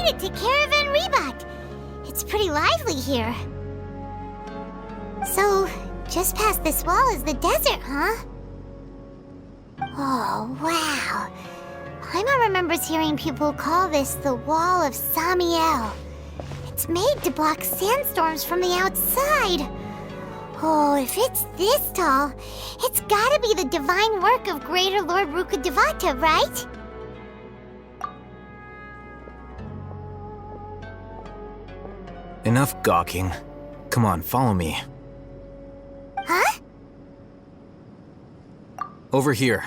it to Caravan Rebot. It's pretty lively here. So, just past this wall is the desert, huh? Oh, wow. Paimon remembers hearing people call this the Wall of Samiel. It's made to block sandstorms from the outside. Oh, if it's this tall, it's gotta be the divine work of Greater Lord Rukkhadevata, right? Enough gawking. Come on, follow me. Huh? Over here.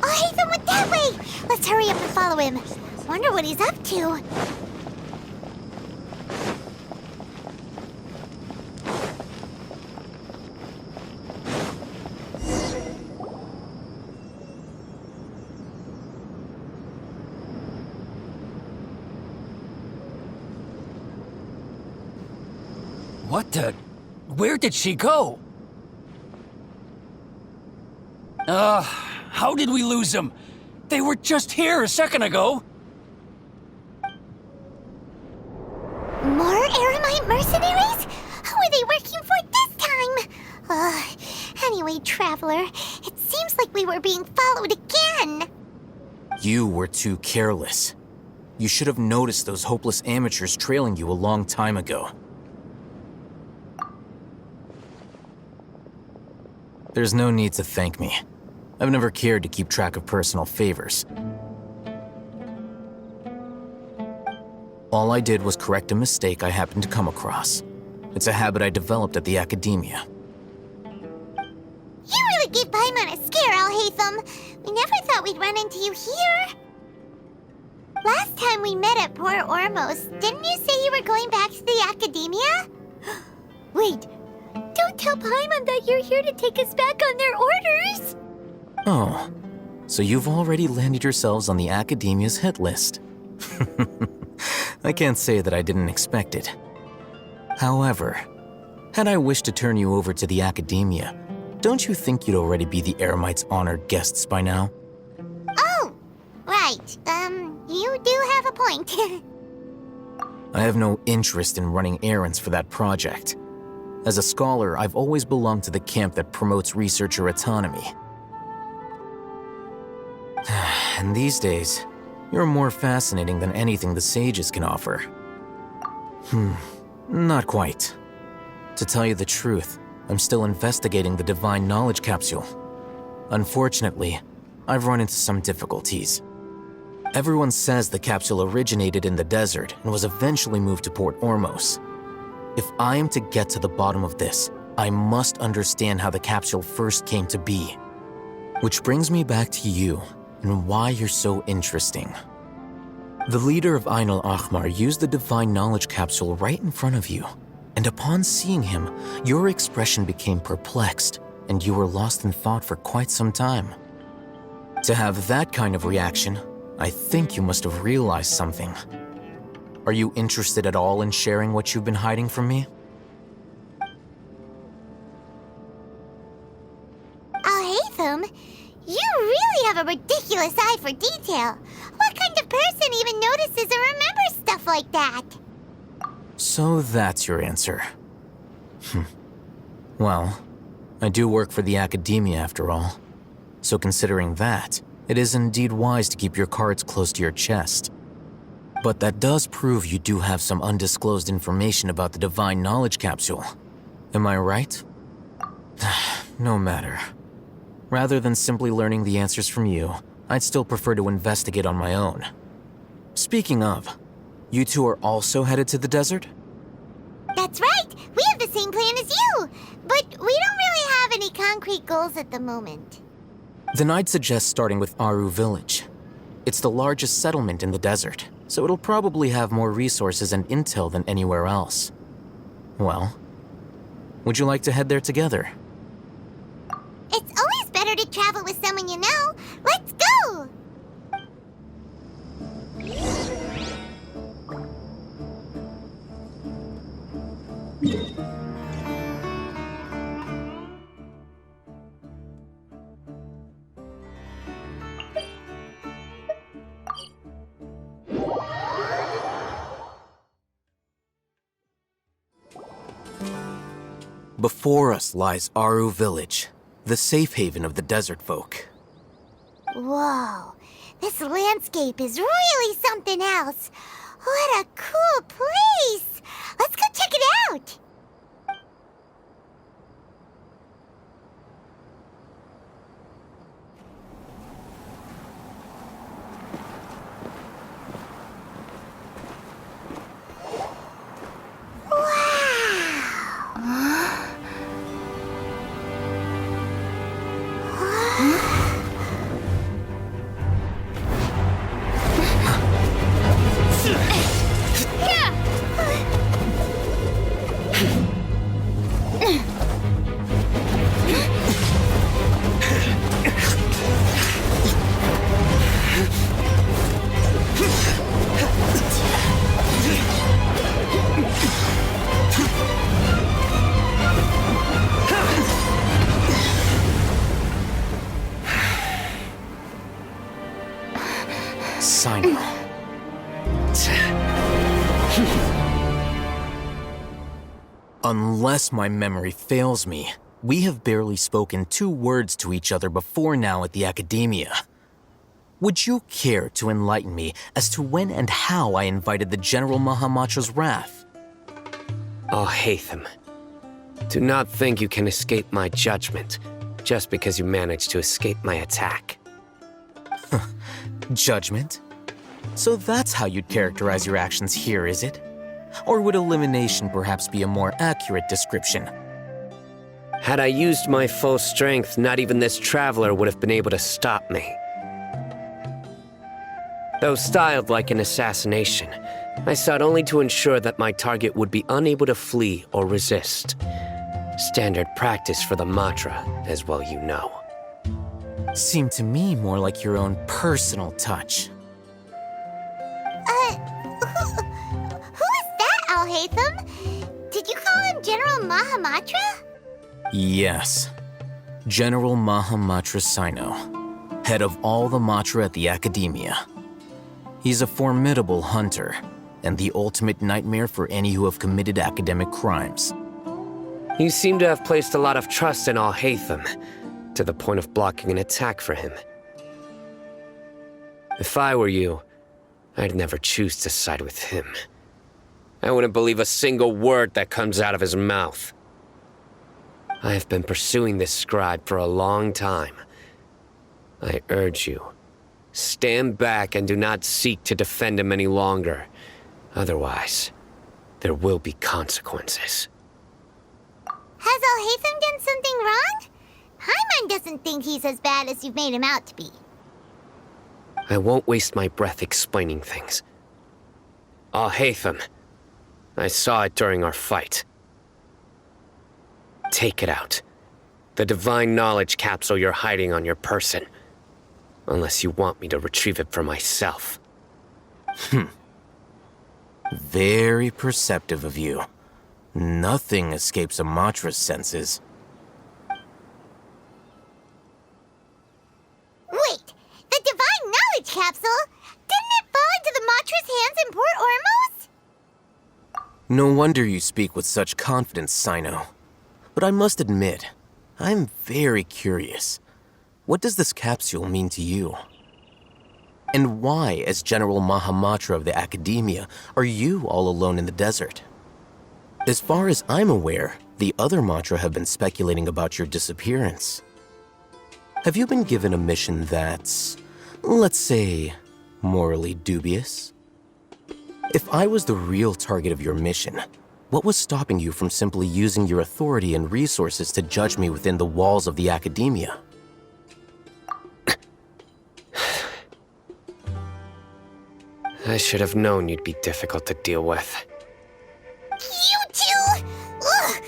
Alhaitham went that way! Let's hurry up and follow him. Wonder what he's up to. What the? Where did she go? How did we lose them? They were just here a second ago. More Eremite mercenaries? Who are they working for this time? Anyway, Traveler, it seems like we were being followed again. You were too careless. You should have noticed those hopeless amateurs trailing you a long time ago. There's no need to thank me. I've never cared to keep track of personal favors. All I did was correct a mistake I happened to come across. It's a habit I developed at the Akademiya. You really gave Paimon a scare, Alhaitham. We never thought we'd run into you here. Last time we met at Port Ormos, didn't you say you were going back to the Akademiya? Wait, don't tell Paimon that you're here to take us back on their orders! Oh, so you've already landed yourselves on the Akademiya's hit list. I can't say that I didn't expect it. However, had I wished to turn you over to the Akademiya, don't you think you'd already be the Eremites' honored guests by now? Oh, right. You do have a point. I have no interest in running errands for that project. As a scholar, I've always belonged to the camp that promotes researcher autonomy. And these days, you're more fascinating than anything the sages can offer. Not quite. To tell you the truth, I'm still investigating the Divine Knowledge Capsule. Unfortunately, I've run into some difficulties. Everyone says the capsule originated in the desert and was eventually moved to Port Ormos. If I am to get to the bottom of this, I must understand how the capsule first came to be. Which brings me back to you and why you're so interesting. The leader of Ain al-Ahmar used the Divine Knowledge Capsule right in front of you, and upon seeing him, your expression became perplexed, and you were lost in thought for quite some time. To have that kind of reaction, I think you must have realized something. Are you interested at all in sharing what you've been hiding from me? Alhaitham, you really have a ridiculous eye for detail. What kind of person even notices or remembers stuff like that? So that's your answer. Well, I do work for the Akademiya after all. So considering that, it is indeed wise to keep your cards close to your chest. But that does prove you do have some undisclosed information about the Divine Knowledge Capsule. Am I right? No matter. Rather than simply learning the answers from you, I'd still prefer to investigate on my own. Speaking of, you two are also headed to the desert? That's right! We have the same plan as you! But we don't really have any concrete goals at the moment. Then I'd suggest starting with Aaru Village. It's the largest settlement in the desert, so it'll probably have more resources and intel than anywhere else. Well, would you like to head there together? It's always better to travel with someone you know. Let's go! Before us lies Aaru Village, the safe haven of the desert folk. Whoa, this landscape is really something else. What a cool place! Let's go check it out! Cyno. Unless my memory fails me, we have barely spoken 2 words to each other before now at the Akademiya. Would you care to enlighten me as to when and how I invited the General Mahamatra's wrath? Alhaitham, do not think you can escape my judgment just because you managed to escape my attack. Judgment? So that's how you'd characterize your actions here, is it? Or would elimination perhaps be a more accurate description? Had I used my full strength, not even this traveler would have been able to stop me. Though styled like an assassination, I sought only to ensure that my target would be unable to flee or resist. Standard practice for the Matra, as well you know. Seemed to me more like your own personal touch. Who is that, Alhaitham? Did you call him General Mahamatra? Yes. General Mahamatra Cyno, head of all the Matra at the Akademiya. He's a formidable hunter, and the ultimate nightmare for any who have committed academic crimes. You seem to have placed a lot of trust in Alhaitham, to the point of blocking an attack for him. If I were you, I'd never choose to side with him. I wouldn't believe a single word that comes out of his mouth. I have been pursuing this scribe for a long time. I urge you, stand back and do not seek to defend him any longer. Otherwise, there will be consequences. Has Alhaitham done something wrong? Paimon doesn't think he's as bad as you've made him out to be. I won't waste my breath explaining things. Alhaitham, I saw it during our fight. Take it out. The divine knowledge capsule you're hiding on your person. Unless you want me to retrieve it for myself. Very perceptive of you. Nothing escapes a Matra's senses. Wait, the divine knowledge capsule? Didn't it fall into the Matra's hands in Port Ormos? No wonder you speak with such confidence, Cyno. But I must admit, I'm very curious. What does this capsule mean to you? And why, as General Mahamatra of the Akademiya, are you all alone in the desert? As far as I'm aware, the other Matra have been speculating about your disappearance. Have you been given a mission that's, let's say, morally dubious? If I was the real target of your mission, what was stopping you from simply using your authority and resources to judge me within the walls of the Akademiya? I should have known you'd be difficult to deal with. You two! Ugh!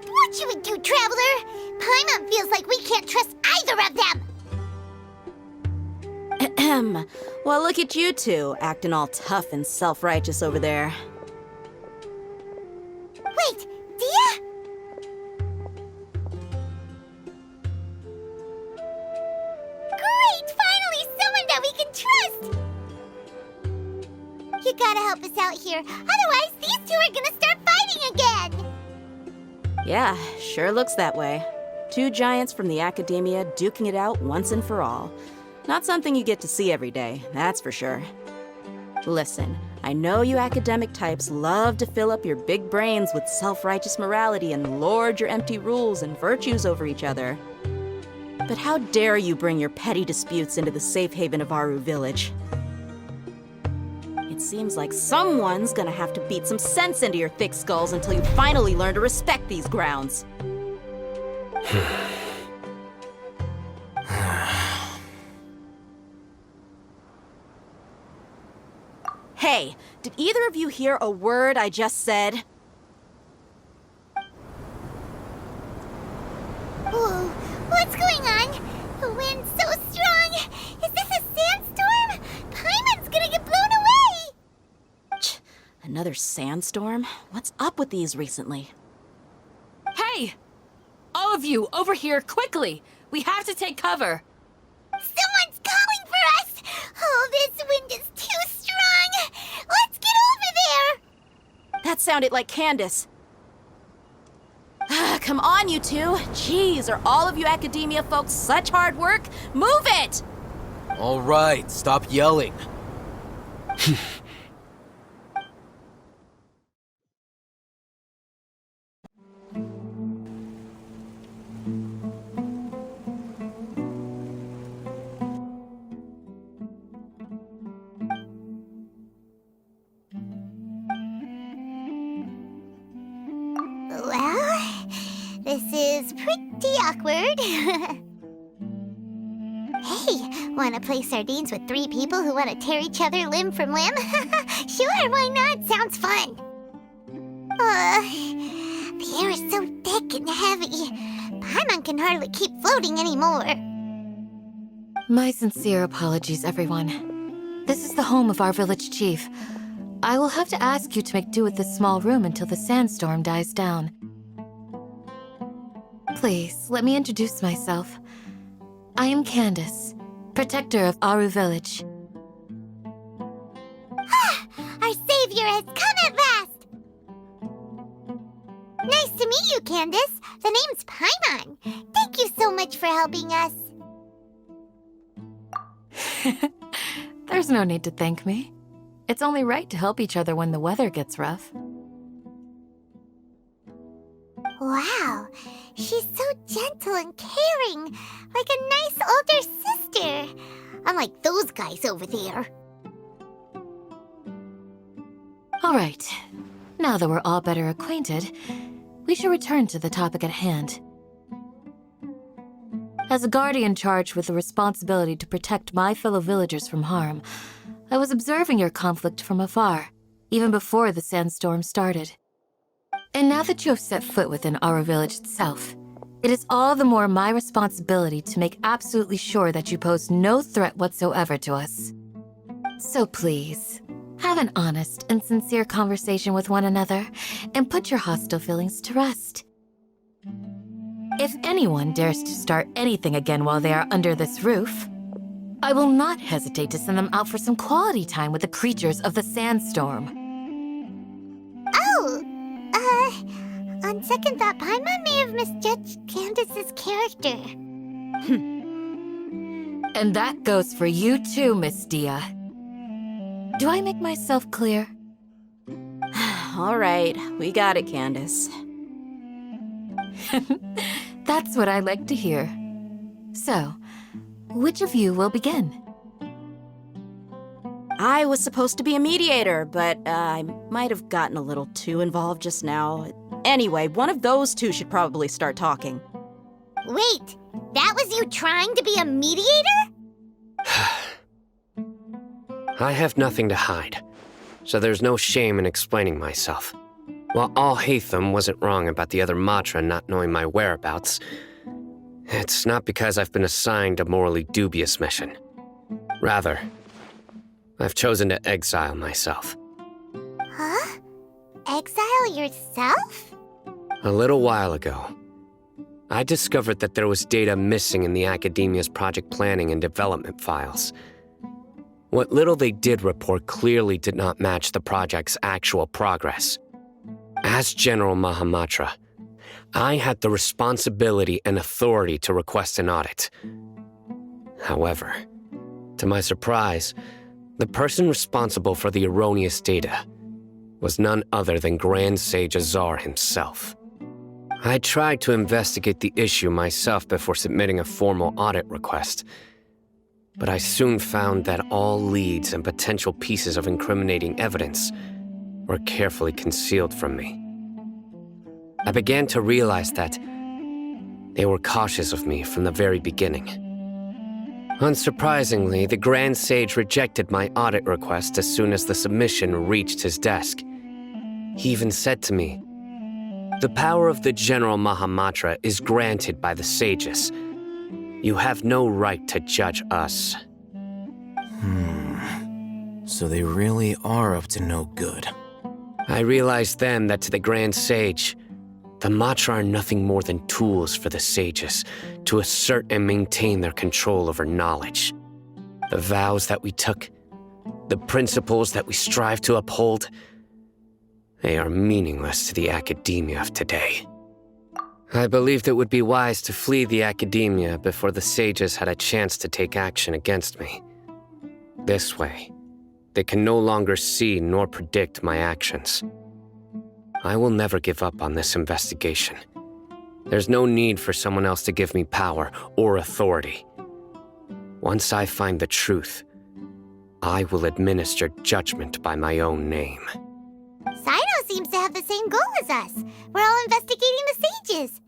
What should we do, Traveler? Paimon feels like we can't trust either of them! Ahem. Well, look at you two, acting all tough and self-righteous over there. Wait, Dia? Great! Finally, someone that we can trust! You gotta help us out here, otherwise these two are gonna start fighting again! Yeah, sure looks that way. Two giants from the Akademiya duking it out once and for all. Not something you get to see every day, that's for sure. Listen, I know you academic types love to fill up your big brains with self-righteous morality and lord your empty rules and virtues over each other. But how dare you bring your petty disputes into the safe haven of Aaru Village? It seems like someone's gonna have to beat some sense into your thick skulls until you finally learn to respect these grounds. Hey, did either of you hear a word I just said? Whoa, what's going on? The wind's so strong. Is this a sandstorm? Paimon's gonna get blown away. Another sandstorm? What's up with these recently? Hey! All of you, over here, quickly! We have to take cover! Someone's calling for us! Oh, this wind is too strong! Let's get over there! That sounded like Candace. Come on, you two. Jeez, are all of you Akademiya folks such hard work? Move it! All right, stop yelling. Well, this is pretty awkward. Hey, wanna play sardines with three people who wanna tear each other limb from limb? Sure, why not? Sounds fun. The air is so thick and heavy. Paimon can hardly keep floating anymore. My sincere apologies, everyone. This is the home of our village chief. I will have to ask you to make do with this small room until the sandstorm dies down. Please, let me introduce myself. I am Candace, protector of Aaru Village. Our savior has come at last! Nice to meet you, Candace. The name's Paimon. Thank you so much for helping us. There's no need to thank me. It's only right to help each other when the weather gets rough. Wow, she's so gentle and caring, like a nice older sister. Unlike those guys over there. All right, now that we're all better acquainted, we should return to the topic at hand. As a guardian charged with the responsibility to protect my fellow villagers from harm, I was observing your conflict from afar, even before the sandstorm started. And now that you have set foot within Aaru Village itself, it is all the more my responsibility to make absolutely sure that you pose no threat whatsoever to us. So please, have an honest and sincere conversation with one another, and put your hostile feelings to rest. If anyone dares to start anything again while they are under this roof, I will not hesitate to send them out for some quality time with the creatures of the sandstorm. Oh, on second thought, Paimon may have misjudged Candace's character. And that goes for you too, Miss Dia. Do I make myself clear? All right, we got it, Candace. That's what I like to hear. So, which of you will begin? I was supposed to be a mediator, but I might have gotten a little too involved just now. Anyway, one of those two should probably start talking. Wait, that was you trying to be a mediator? I have nothing to hide, so there's no shame in explaining myself. While Alhaitham wasn't wrong about the other Matra not knowing my whereabouts, it's not because I've been assigned a morally dubious mission. Rather, I've chosen to exile myself. Huh? Exile yourself? A little while ago, I discovered that there was data missing in the Akademiya's project planning and development files. What little they did report clearly did not match the project's actual progress. As General Mahamatra, I had the responsibility and authority to request an audit. However, to my surprise, the person responsible for the erroneous data was none other than Grand Sage Azar himself. I tried to investigate the issue myself before submitting a formal audit request, but I soon found that all leads and potential pieces of incriminating evidence were carefully concealed from me. I began to realize that they were cautious of me from the very beginning. Unsurprisingly, the Grand Sage rejected my audit request as soon as the submission reached his desk. He even said to me, "The power of the General Mahamatra is granted by the sages. You have no right to judge us." So they really are up to no good. I realized then that to the Grand Sage, the Matra are nothing more than tools for the sages to assert and maintain their control over knowledge. The vows that we took, the principles that we strive to uphold, they are meaningless to the Akademiya of today. I believed it would be wise to flee the Akademiya before the sages had a chance to take action against me. This way, they can no longer see nor predict my actions. I will never give up on this investigation. There's no need for someone else to give me power or authority. Once I find the truth, I will administer judgment by my own name. Cyno seems to have the same goal as us. We're all investigating the sages.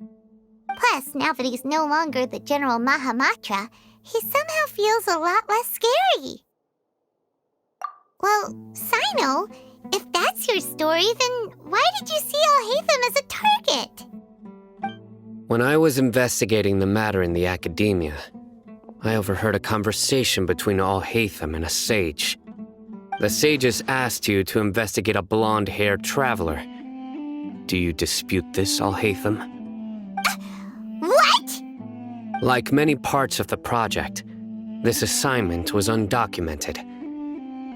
Plus, now that he's no longer the General Mahamatra, he somehow feels a lot less scary. Well, Cyno, if that's your story, then why did you see Alhaitham as a target? When I was investigating the matter in the Akademiya, I overheard a conversation between Alhaitham and a sage. The sages asked you to investigate a blonde-haired traveler. Do you dispute this, Alhaitham? What? Like many parts of the project, this assignment was undocumented.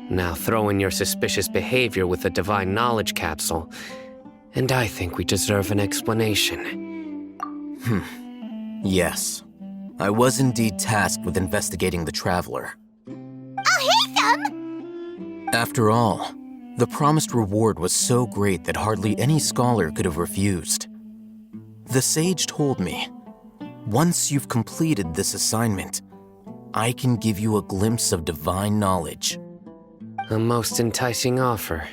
Now throw in your suspicious behavior with the Divine Knowledge Capsule, and I think we deserve an explanation. Yes. I was indeed tasked with investigating the Traveler. Alhaitham! After all, the promised reward was so great that hardly any scholar could have refused. The sage told me, once you've completed this assignment, I can give you a glimpse of divine knowledge. A most enticing offer.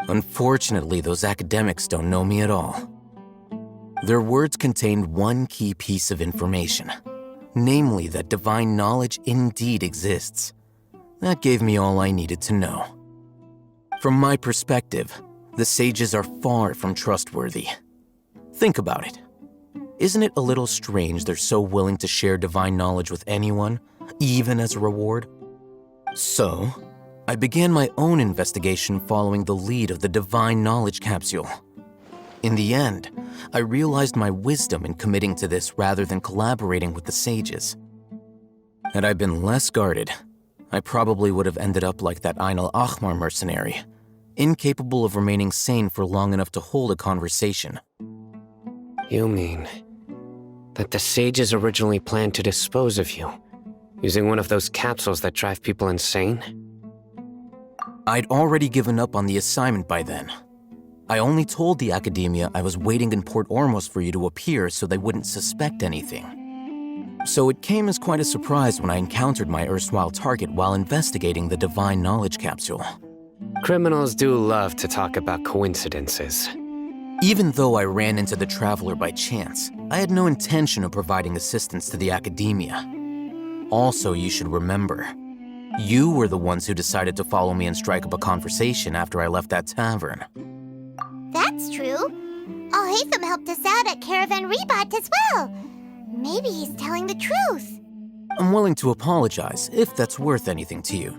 Unfortunately, those academics don't know me at all. Their words contained one key piece of information, namely that divine knowledge indeed exists. That gave me all I needed to know. From my perspective, the sages are far from trustworthy. Think about it. Isn't it a little strange they're so willing to share divine knowledge with anyone, even as a reward? So, I began my own investigation following the lead of the Divine Knowledge Capsule. In the end, I realized my wisdom in committing to this rather than collaborating with the sages. Had I been less guarded, I probably would have ended up like that Ain al-Ahmar mercenary, incapable of remaining sane for long enough to hold a conversation. You mean that the sages originally planned to dispose of you, using one of those capsules that drive people insane? I'd already given up on the assignment by then. I only told the Akademiya I was waiting in Port Ormos for you to appear so they wouldn't suspect anything. So it came as quite a surprise when I encountered my erstwhile target while investigating the Divine Knowledge Capsule. Criminals do love to talk about coincidences. Even though I ran into the Traveler by chance, I had no intention of providing assistance to the Akademiya. Also, you should remember, you were the ones who decided to follow me and strike up a conversation after I left that tavern. That's true. Alhaitham helped us out at Caravan Rebat as well. Maybe he's telling the truth. I'm willing to apologize if that's worth anything to you.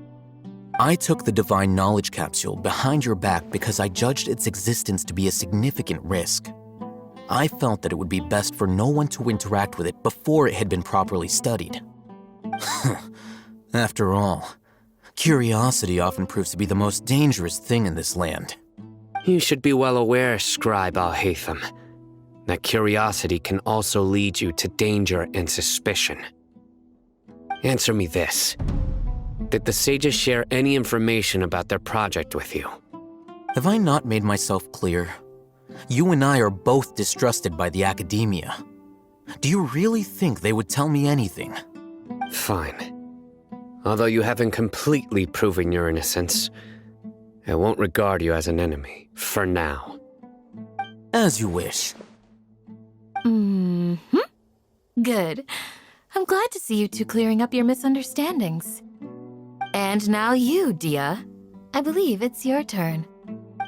I took the Divine Knowledge Capsule behind your back because I judged its existence to be a significant risk. I felt that it would be best for no one to interact with it before it had been properly studied. After all, curiosity often proves to be the most dangerous thing in this land. You should be well aware, Scribe Alhaitham, that curiosity can also lead you to danger and suspicion. Answer me this. Did the sages share any information about their project with you? Have I not made myself clear? You and I are both distrusted by the Akademiya. Do you really think they would tell me anything? Fine. Although you haven't completely proven your innocence, I won't regard you as an enemy, for now. As you wish. Good. I'm glad to see you two clearing up your misunderstandings. And now you, Dia. I believe it's your turn.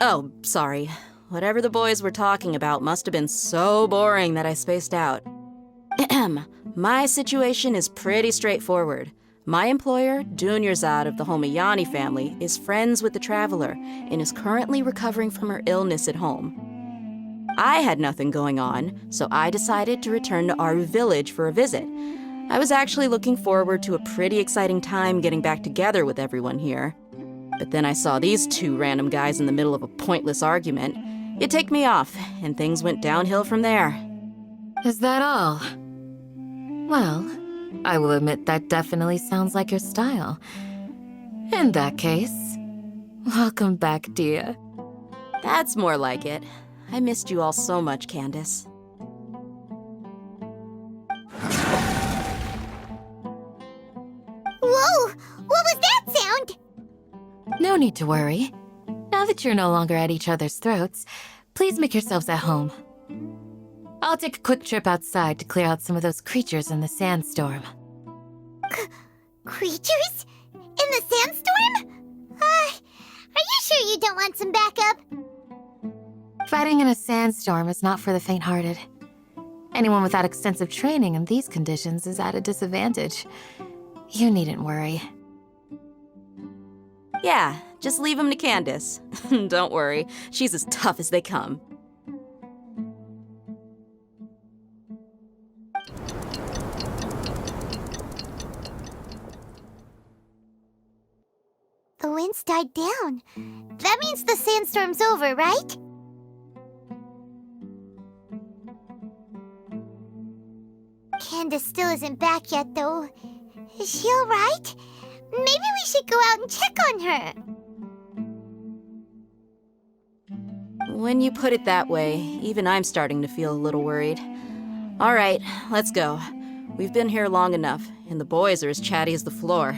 Oh, sorry. Whatever the boys were talking about must have been so boring that I spaced out. My situation is pretty straightforward. My employer, Dunyarzad of the Homayani family, is friends with the Traveler and is currently recovering from her illness at home. I had nothing going on, so I decided to return to Aaru Village for a visit. I was actually looking forward to a pretty exciting time getting back together with everyone here. But then I saw these two random guys in the middle of a pointless argument. It ticked me off, and things went downhill from there. Is that all? Well, I will admit that definitely sounds like your style. In that case, welcome back, Dia. That's more like it. I missed you all so much, Candace. Whoa! What was that sound? No need to worry. Now that you're no longer at each other's throats, please make yourselves at home. I'll take a quick trip outside to clear out some of those creatures in the sandstorm. Creatures? In the sandstorm? Are you sure you don't want some backup? Fighting in a sandstorm is not for the faint-hearted. Anyone without extensive training in these conditions is at a disadvantage. You needn't worry. Yeah, just leave him to Candace. Don't worry, she's as tough as they come. The winds died down. That means the sandstorm's over, right? Candace still isn't back yet, though. Is she alright? Maybe we should go out and check on her. When you put it that way, even I'm starting to feel a little worried. All right, let's go. We've been here long enough, and the boys are as chatty as the floor.